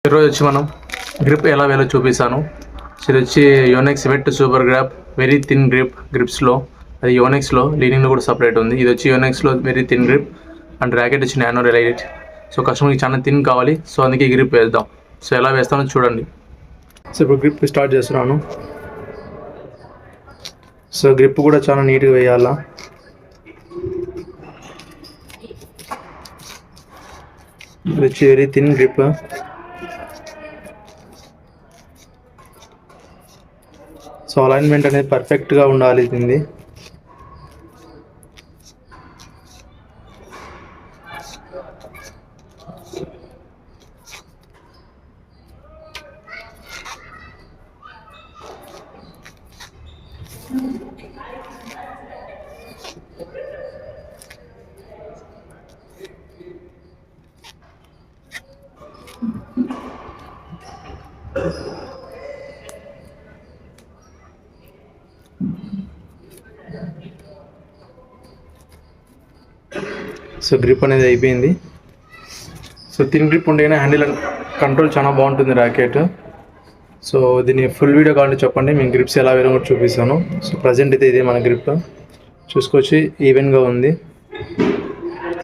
ఈరోజు వచ్చి మనం గ్రిప్ ఎలా వేయాలో చూపిస్తాను. ఇది వచ్చి Yonex wet super grip very thin గ్రిప్స్లో, అది యోనెక్స్లో లీనింగ్లో కూడా సపరేట్ ఉంది. ఇది వచ్చి యోనెక్స్లో very thin grip and racket వచ్చి నానో రైట్. సో కస్టమర్కి చాలా థిన్ కావాలి, సో అందుకే ఈ గ్రిప్ వేద్దాం. సో ఎలా వేస్తానో చూడండి. సో ఇప్పుడు గ్రిప్ స్టార్ట్ చేస్తున్నాను. సో గ్రిప్ కూడా చాలా నీట్గా వేయాలా. ఇది వచ్చి very thin grip. So alignment అనేది పర్ఫెక్ట్గా ఉండాలి దీనిది. సో గ్రిప్ అనేది అయిపోయింది. సో థిన్ గ్రిప్ ఉంటేనే హ్యాండిల్ కంట్రోల్ చాలా బాగుంటుంది ర్యాకెట్. సో దీన్ని ఫుల్ వీడియో కావాలంటే చెప్పండి, మేము గ్రిప్స్ ఎలా వేయడం కూడా చూపిస్తాను. సో ప్రజెంట్ అయితే ఇదే మన గ్రిప్ చూసుకోవచ్చు, ఈవెన్గా ఉంది.